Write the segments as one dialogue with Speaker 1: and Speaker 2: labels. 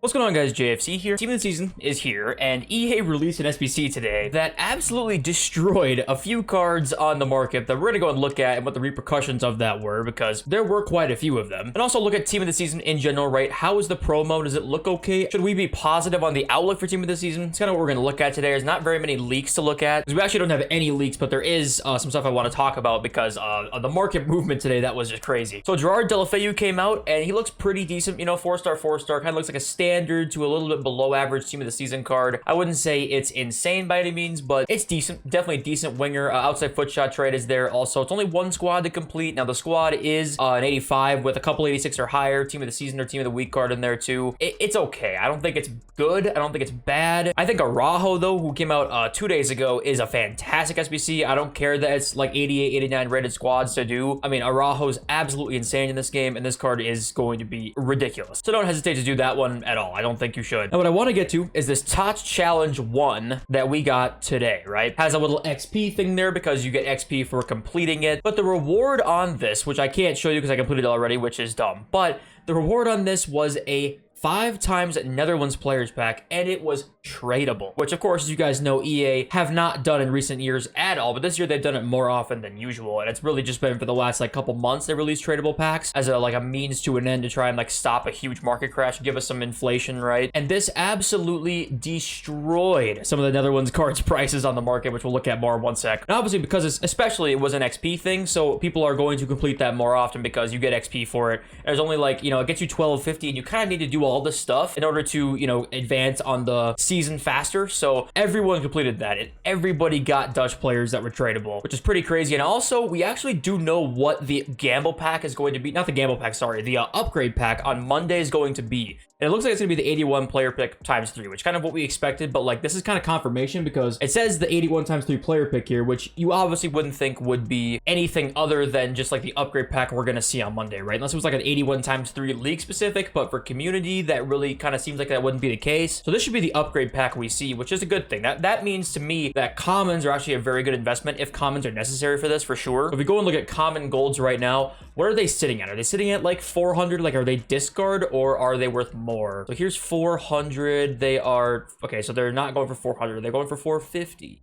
Speaker 1: What's going on, guys? JFC here. Team of the season is here, and EA released an SBC today that absolutely destroyed a few cards on the market that we're gonna go and look at and what the repercussions of that were, because there were quite a few of them. And also look at team of the season in general, right? How is the promo? Does it look okay? Should we be positive on the outlook for team of the season? It's kind of what we're gonna look at today. There's not very many leaks to look at, because we actually don't have any leaks, but there is some stuff I want to talk about because of the market movement today that was just crazy. So Gerard Deulofeu came out, and he looks pretty decent, you know, 4-star, 4-star, kind of looks like a standard to a little bit below average team of the season card. I wouldn't say it's insane by any means, but it's decent. Definitely a decent winger. Outside foot shot trade is there also. It's only one squad to complete. Now the squad is an 85 with a couple 86 or higher. Team of the season or team of the week card in there too. It's okay. I don't think it's good. I don't think it's bad. I think Araujo, though, who came out 2 days ago, is a fantastic SBC. I don't care that it's like 88, 89 rated squads to do. I mean, Araujo's absolutely insane in this game, and this card is going to be ridiculous. So don't hesitate to do that one at all. I don't think you should. Now, what I want to get to is this TOTS Challenge 1 that we got today, right? Has a little XP thing there because you get XP for completing it. But the reward on this, which I can't show you because I completed it already, which is dumb, but the reward on this was a 5 times Netherlands players pack, and it was tradable, which of course, as you guys know, EA have not done in recent years at all, but this year they've done it more often than usual, and it's really just been for the last like couple months they released tradable packs as a means to an end to try and like stop a huge market crash, give us some inflation, right? And this absolutely destroyed some of the Netherlands cards prices on the market, which we'll look at more in one sec. And obviously, because it was an XP thing, so people are going to complete that more often because you get XP for it. There's only like, you know, it gets you 1250, and you kind of need to do all this stuff in order to, you know, advance on the season faster. So everyone completed that, and everybody got Dutch players that were tradable, which is pretty crazy. And also, we actually do know what the gamble pack is going to be. Not the gamble pack, sorry, the upgrade pack on Monday is going to be. And it looks like it's going to be the 81 player pick times 3, which kind of what we expected, but like this is kind of confirmation because it says the 81 times 3 player pick here, which you obviously wouldn't think would be anything other than just like the upgrade pack we're going to see on Monday, right? Unless it was like an 81 times 3 league specific, but for community, that really kind of seems like that wouldn't be the case. So this should be the upgrade pack we see, which is a good thing. That means to me that commons are actually a very good investment if commons are necessary for this, for sure. If we go and look at common golds right now, what are they sitting at? Are they sitting at like 400? Like, are they discard or are they worth more? So here's 400. They are, okay, so they're not going for 400. They're going for 450.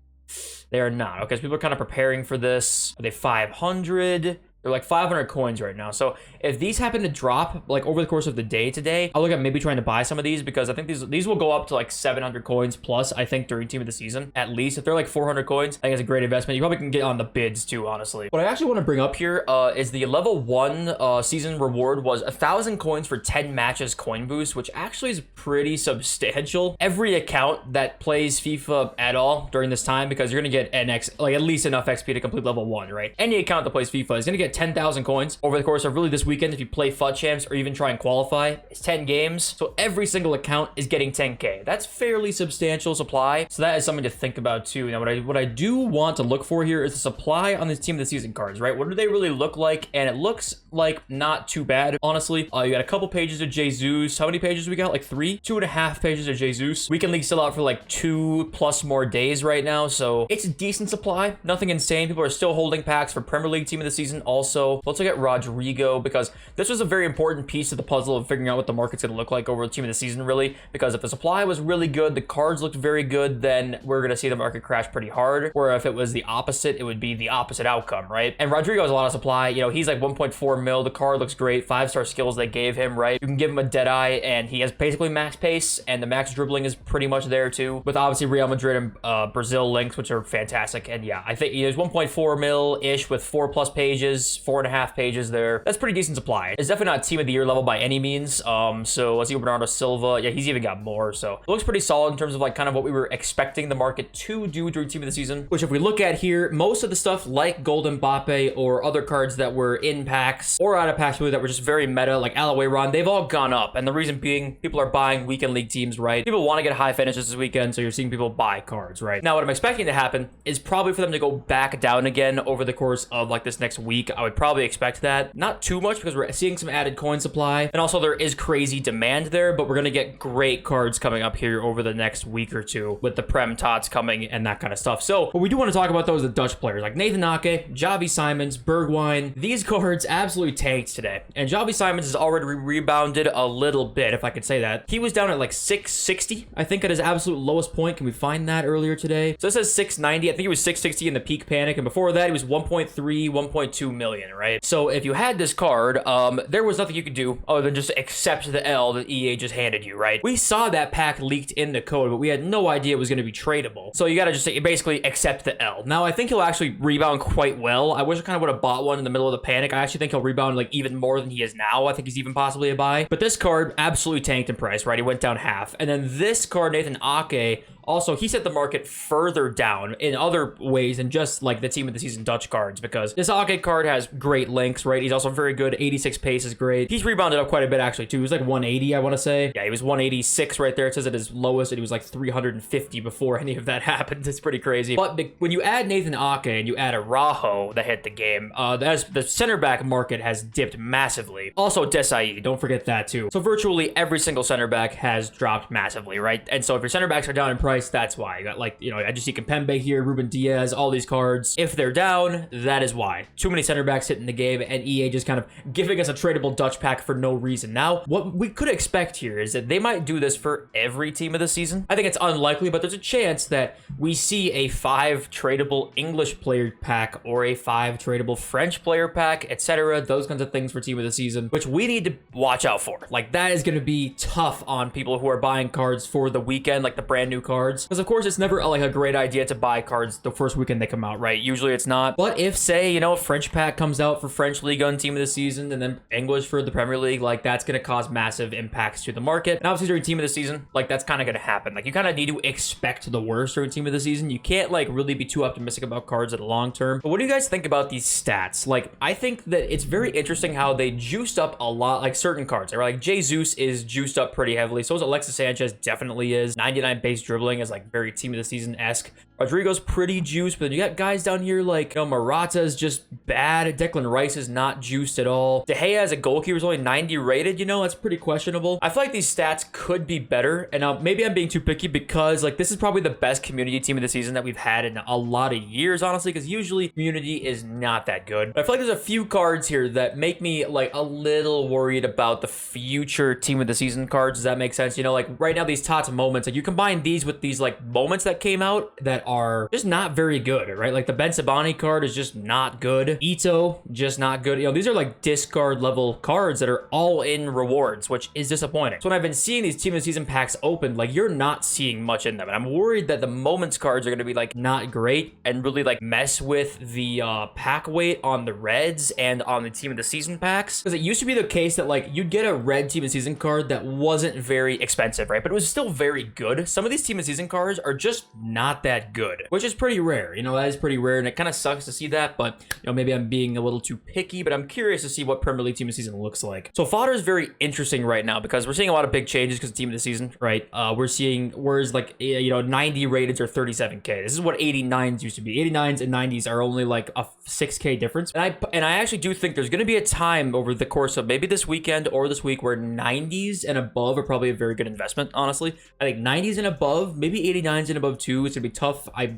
Speaker 1: They are not. Okay, so people are kind of preparing for this. Are they 500? They're like 500 coins right now. So if these happen to drop like over the course of the day today, I'll look at maybe trying to buy some of these because I think these will go up to like 700 coins plus, I think, during team of the season. At least if they're like 400 coins, I think it's a great investment. You probably can get on the bids too, honestly. What I actually want to bring up here is the level 1 season reward was 1,000 coins for 10 matches coin boost, which actually is pretty substantial. Every account that plays FIFA at all during this time, because you're going to get at least enough XP to complete level 1, right? Any account that plays FIFA is going to get 10,000 coins over the course of really this weekend if you play FUT champs or even try and qualify. It's 10 games, so every single account is getting 10k. That's fairly substantial supply, so that is something to think about too. Now what I do want to look for here is the supply on these team of the season cards, right? What do they really look like? And it looks like not too bad, honestly. You got a couple pages of Jesus. How many pages we got? Like 3? 2.5 pages of Jesus. Weekend League still out for like 2+ more days right now, so it's a decent supply. Nothing insane. People are still holding packs for Premier League team of the season also. Let's look at Rodrigo, because this was a very important piece of the puzzle of figuring out what the market's going to look like over the team of the season, really. Because if the supply was really good, the cards looked very good, then we're going to see the market crash pretty hard. Or if it was the opposite, it would be the opposite outcome, right? And Rodrigo has a lot of supply. You know, he's like 1.4 mil. The card looks great. 5-star skills they gave him, right? You can give him a dead eye, and he has basically max pace, and the max dribbling is pretty much there too. With obviously Real Madrid and Brazil links, which are fantastic. And yeah, I think he has 1.4 mil-ish with 4+ pages, 4.5 pages there. That's pretty decent supply. It's definitely not team of the year level by any means. So let's see, Bernardo Silva. Yeah, he's even got more. So it looks pretty solid in terms of like kind of what we were expecting the market to do during team of the season. Which if we look at here, most of the stuff like Gold Mbappe or other cards that were in packs or out of packs that were just very meta, like Ron, they've all gone up. And the reason being, people are buying weekend league teams, right? People want to get high finishes this weekend, so you're seeing people buy cards, right? Now, what I'm expecting to happen is probably for them to go back down again over the course of like this next week. I would probably expect that. Not too much because we're seeing some added coin supply. And also there is crazy demand there, but we're going to get great cards coming up here over the next week or two with the Prem TOTS coming and that kind of stuff. So what we do want to talk about though is the Dutch players like Nathan Ake, Javi Simons, Bergwijn. These cards absolutely tanked today. And Javi Simons has already rebounded a little bit, if I could say that. He was down at like 660, I think, at his absolute lowest point. Can we find that earlier today? So it says 690. I think he was 660 in the peak panic. And before that, he was 1.3, 1.2 million, right? So if you had this card, there was nothing you could do other than just accept the L that EA just handed you, right? We saw that pack leaked in the code, but we had no idea it was going to be tradable. So you got to just basically accept the L. Now, I think he'll actually rebound quite well. I wish I kind of would have bought one in the middle of the panic. I actually think he'll rebound like even more than he is now. I think he's even possibly a buy. But this card absolutely tanked in price, right? He went down half. And then this card, Nathan Ake, also, he set the market further down in other ways than just like the Team of the Season Dutch cards, because this Ake card has great links, right? He's also very good. 86 pace is great. He's rebounded up quite a bit actually too. He was like 180, I want to say. Yeah, he was 186 right there. It says at his lowest, and he was like 350 before any of that happened. It's pretty crazy. But when you add Nathan Ake and you add a Raho that hit the game, the center back market has dipped massively. Also, Desai, don't forget that too. So virtually every single center back has dropped massively, right? And so if your center backs are down in price, that's why. You got like, you know, I just see Kimpembe here, Ruben Diaz, all these cards. If they're down, that is why. Too many center backs hitting the game, and EA just kind of giving us a tradable Dutch pack for no reason. Now, what we could expect here is that they might do this for every team of the season. I think it's unlikely, but there's a chance that we see a 5 tradable English player pack or a 5 tradable French player pack, etc. Those kinds of things for team of the season, which we need to watch out for. Like, that is going to be tough on people who are buying cards for the weekend, like the brand new cards. Because of course, it's never like a great idea to buy cards the first weekend they come out, right? Usually it's not. But if, say, you know, a French pack comes out for French League on team of the season and then English for the Premier League, like that's going to cause massive impacts to the market. And obviously during team of the season, like that's kind of going to happen. Like you kind of need to expect the worst during team of the season. You can't like really be too optimistic about cards at the long term. But what do you guys think about these stats? Like, I think that it's very interesting how they juiced up a lot, like certain cards. Right? Like Jesus is juiced up pretty heavily. So is Alexis Sanchez, definitely is. 99 base dribbling is like very team of the season-esque. Rodrigo's pretty juiced, but then you got guys down here like, you know, Morata is just bad. Declan Rice is not juiced at all. De Gea as a goalkeeper is only 90 rated, you know, that's pretty questionable. I feel like these stats could be better, and maybe I'm being too picky because like this is probably the best community team of the season that we've had in a lot of years, honestly, because usually community is not that good. But I feel like there's a few cards here that make me like a little worried about the future team of the season cards. Does that make sense? You know, like right now these TOTS moments, like you combine these with these like moments that came out that are just not very good, right? Like the Ben Sabani card is just not good. Ito, just not good. You know, these are like discard level cards that are all in rewards, which is disappointing. So when I've been seeing these team of the season packs open, like you're not seeing much in them. And I'm worried that the moments cards are going to be like not great and really like mess with the pack weight on the reds and on the team of the season packs. Because it used to be the case that like you'd get a red team of the season card that wasn't very expensive, right? But it was still very good. Some of these team of the season cards are just not that good, which is pretty rare. You know, that is pretty rare, and it kind of sucks to see that, but you know, maybe I'm being a little too picky, but I'm curious to see what Premier League team of the season looks like. So Fodder is very interesting right now because we're seeing a lot of big changes because of team of the season, right? We're seeing whereas like, you know, 90 rateds are 37k. This is what 89s used to be. 89s and 90s are only like a 6k difference. And I actually do think there's going to be a time over the course of maybe this weekend or this week where 90s and above are probably a very good investment, honestly. I think 90s and above, maybe 89s and above too. It's gonna be tough. I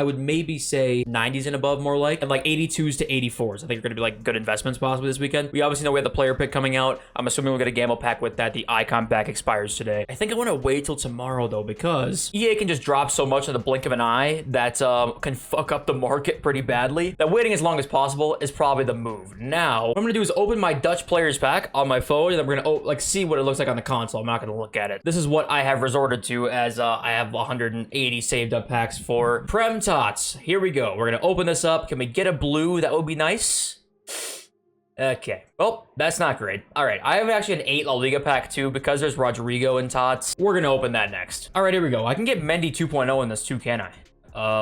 Speaker 1: would maybe say 90s and above more like, and like 82s to 84s. I think are gonna be like good investments possibly this weekend. We obviously know we have the player pick coming out. I'm assuming we'll get a gamble pack with that. The icon pack expires today. I think I want to wait till tomorrow though, because EA can just drop so much in the blink of an eye that can fuck up the market pretty badly. That waiting as long as possible is probably the move. Now, what I'm gonna do is open my Dutch players pack on my phone, and then we're gonna like see what it looks like on the console. I'm not gonna look at it. This is what I have resorted to as I have 180 saved up packs for Prem TOTS. Here we go. We're gonna open this up. Can we get a blue? That would be nice. Okay. Well, that's not great. All right. I have actually an 8 La Liga pack too because there's Rodrigo in TOTS. We're gonna open that next. All right, here we go. I can get Mendy 2.0 in this too, can I?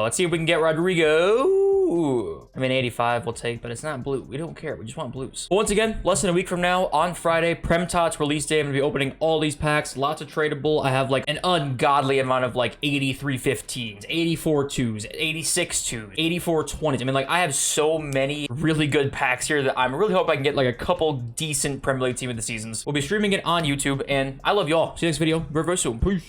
Speaker 1: Let's see if we can get Rodrigo. Ooh. I mean, 85 we'll take, but it's not blue. We don't care. We just want blues. But once again, less than a week from now, on Friday, Prem TOTS release day, I'm going to be opening all these packs. Lots of tradable. I have like an ungodly amount of like 83 15s, 84 2s, 86 2s, 84 20s. I mean, like, I have so many really good packs here that I'm really hoping I can get like a couple decent Premier League team of the seasons. We'll be streaming it on YouTube, and I love y'all. See you next video very, very soon. Peace.